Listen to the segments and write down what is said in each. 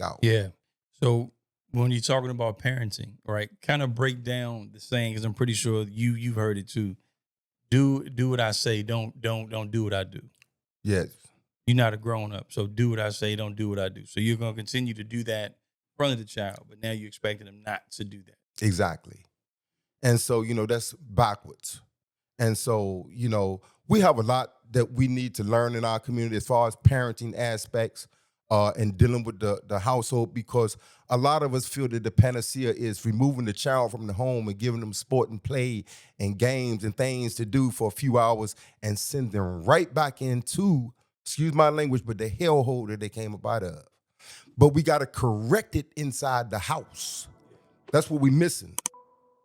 out. Yeah. So when you're talking about parenting, right, kind of break down the saying, because I'm pretty sure you've heard it too. Do what I say. Don't do what I do. Yes, You're not a grown up, so do what I say. Don't do what I do. So you're gonna continue to do that in front of the child, but now you're expecting them not to do that. exactly. And so, that's backwards. And so, we have a lot that we need to learn in our community as far as parenting aspects and dealing with the household, because a lot of us feel that the panacea is removing the child from the home and giving them sport and play and games and things to do for a few hours and send them right back into, excuse my language, but the hellhole that they came up out of. But we got to correct it inside the house. That's what we're missing.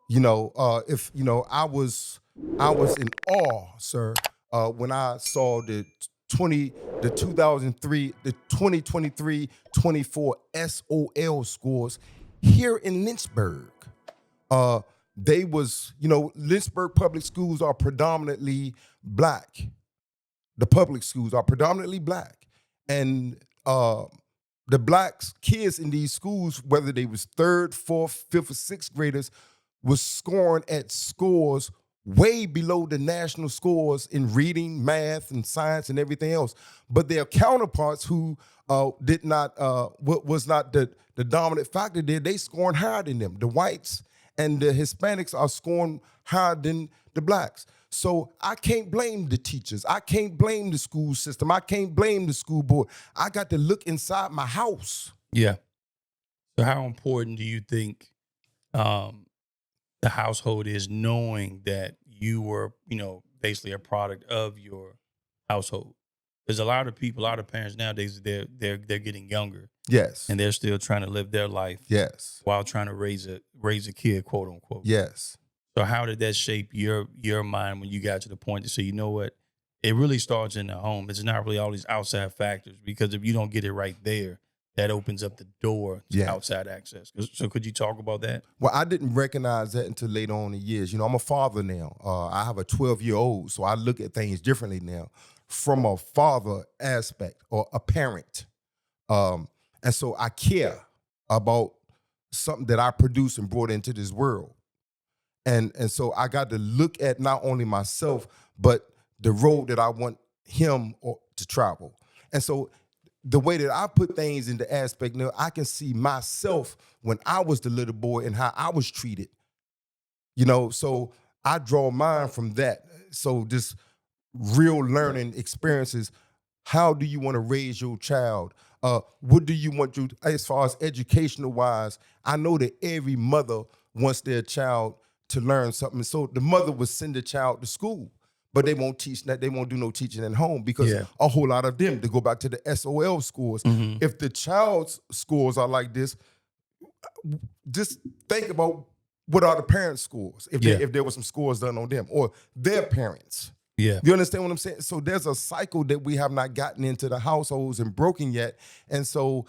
If I was in awe, sir, when I saw the 2003, the 2023-24 SOL scores here in Lynchburg. Uh, they was, Lynchburg public schools are predominantly black. The public schools are predominantly black, and the black kids in these schools, whether they was third, fourth, fifth, or sixth graders, was scoring at scores way below the national scores in reading, math, and science, and everything else. But their counterparts who did not, was not the dominant factor there, they scoring higher than them. The whites and the Hispanics are scoring higher than the blacks. So I can't blame the teachers. I can't blame the school system. I can't blame the school board. I got to look inside my house. Yeah. So how important do you think the household is, knowing that you were, basically a product of your household? There's a lot of people, a lot of parents nowadays, they're getting younger Yes. and they're still trying to live their life Yes. while trying to raise a kid, quote unquote. Yes. So how did that shape your mind when you got to the point to say, you know what, it really starts in the home. It's not really all these outside factors, because if you don't get it right there, that opens up the door to outside access. So could you talk about that? Well, I didn't recognize that until later on in years. I'm a father now. I have a 12-year-old, so I look at things differently now from a father aspect or a parent. And so I care about something that I produced and brought into this world. And so I got to look at not only myself, but the road that I want him to travel. And so the way that I put things into aspect now, I can see myself when I was the little boy and how I was treated. So I draw mine from that. So this real learning experiences. How do you want to raise your child? What do you want to, as far as educational wise? I know that every mother wants their child to learn something. So the mother would send the child to school, but they won't teach that. They won't do no teaching at home, because a whole lot of them, to go back to the SOL scores. Mm-hmm. If the child's scores are like this, just think about what are the parents' scores, if there was some scores done on them or their parents. Yeah. You understand what I'm saying? So there's a cycle that we have not gotten into the households and broken yet. And so,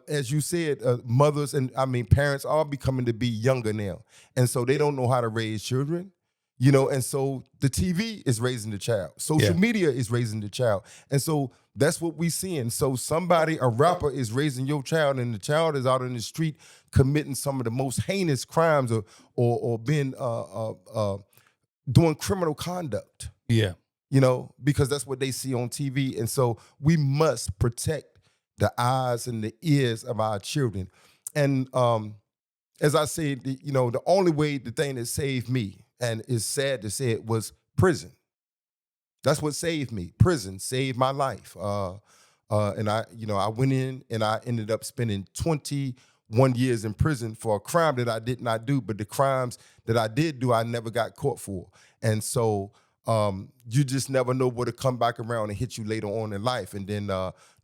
as you said, mothers and parents are becoming to be younger now. And so they don't know how to raise children, and so the TV is raising the child. Social media is raising the child. And so that's what we're seeing. So a rapper is raising your child, and the child is out in the street committing some of the most heinous crimes or being doing criminal conduct. Yeah. Because that's what they see on TV. And so we must protect the eyes and the ears of our children. And as I said, the only way, the thing that saved me, and it's sad to say it, was prison. That's what saved me. Prison saved my life. And I went in and I ended up spending 21 years in prison for a crime that I did not do, but the crimes that I did do, I never got caught for. And so you just never know what to come back around and hit you later on in life. And then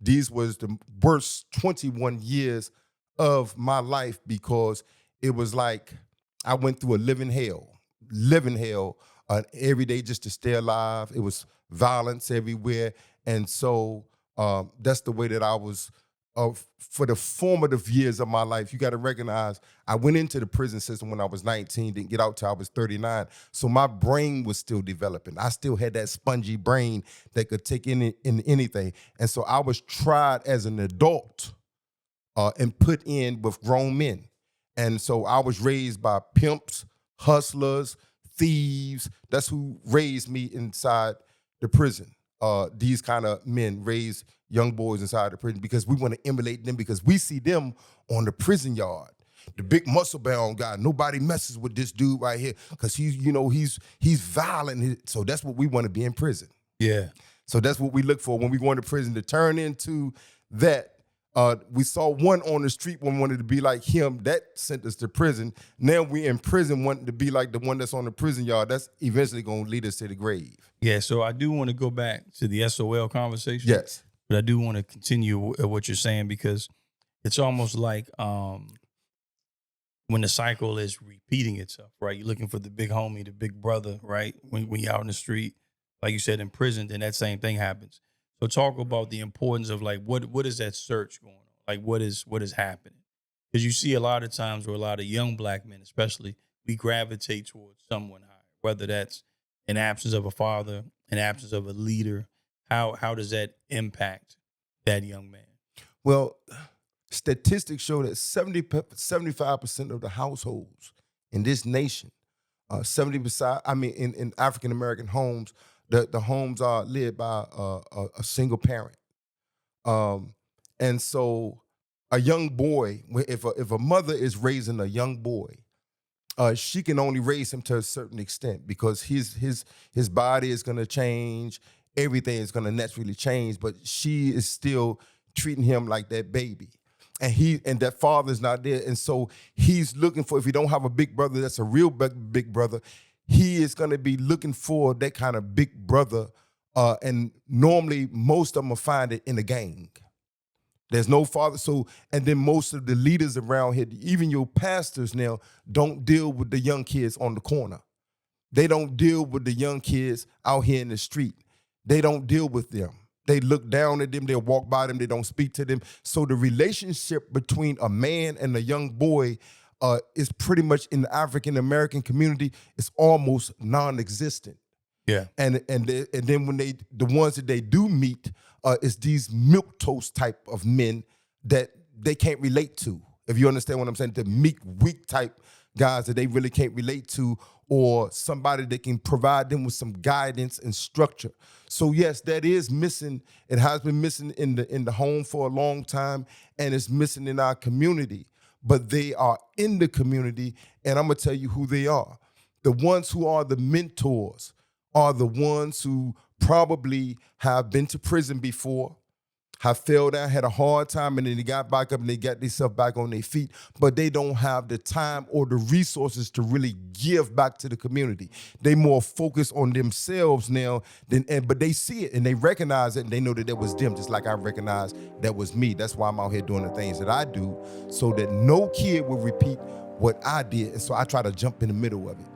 these was the worst 21 years of my life, because it was like I went through a living hell every day just to stay alive. It was violence everywhere. And so that's the way that I was for the formative years of my life. You got to recognize I went into the prison system when I was 19, didn't get out till I was 39. So my brain was still developing. I still had that spongy brain that could take in anything. And so I was tried as an adult and put in with grown men. And so I was raised by pimps, hustlers, thieves. That's who raised me inside the prison. These kind of men raise young boys inside the prison because we want to emulate them, because we see them on the prison yard. The big muscle bound guy. Nobody messes with this dude right here because he's violent. So that's what we want to be in prison. Yeah. So that's what we look for when we go into prison, to turn into that. We saw one on the street, one wanted to be like him. That sent us to prison. Now we in prison wanting to be like the one that's on the prison yard. That's eventually going to lead us to the grave. Yeah. So I do want to go back to the SOL conversation. Yes. But I do want to continue what you're saying, because it's almost like when the cycle is repeating itself, right? You're looking for the big homie, the big brother, right? When you're out in the street, like you said, in prison, then that same thing happens. So talk about the importance of like what is that search going on? Like what is happening? Because you see a lot of times where a lot of young black men, especially, we gravitate towards someone higher, whether that's an absence of a father, an absence of a leader. How does that impact that young man? Well, statistics show that 75% of the households in this nation, 70%, in African American homes, the homes are led by a single parent. And so a young boy, if a mother is raising a young boy, she can only raise him to a certain extent, because his body is going to change. Everything is going to naturally change, but she is still treating him like that baby. And that father's not there. And so he's looking for, if he don't have a big brother that's a real big brother, he is going to be looking for that kind of big brother. And normally most of them will find it in the gang. There's no father. So, and then most of the leaders around here, even your pastors now, don't deal with the young kids on the corner. They don't deal with the young kids out here in the street. They don't deal with them. They look down at them. They'll walk by them. They don't speak to them. So the relationship between a man and a young boy is pretty much, in the African American community, it's almost non-existent. Yeah. And then when the ones that they do meet, is these milquetoast type of men that they can't relate to. If you understand what I'm saying, the meek, weak type guys that they really can't relate to, or somebody that can provide them with some guidance and structure. So yes, that is missing. It has been missing in the home for a long time, and it's missing in our community. But they are in the community, and I'm gonna tell you who they are. The ones who are the mentors are the ones who probably have been to prison before, have failed out, had a hard time, and then they got back up and they got themselves back on their feet, but they don't have the time or the resources to really give back to the community. They more focused on themselves now, but they see it and they recognize it, and they know that was them, just like I recognize that was me. That's why I'm out here doing the things that I do, so that no kid will repeat what I did. And so I try to jump in the middle of it.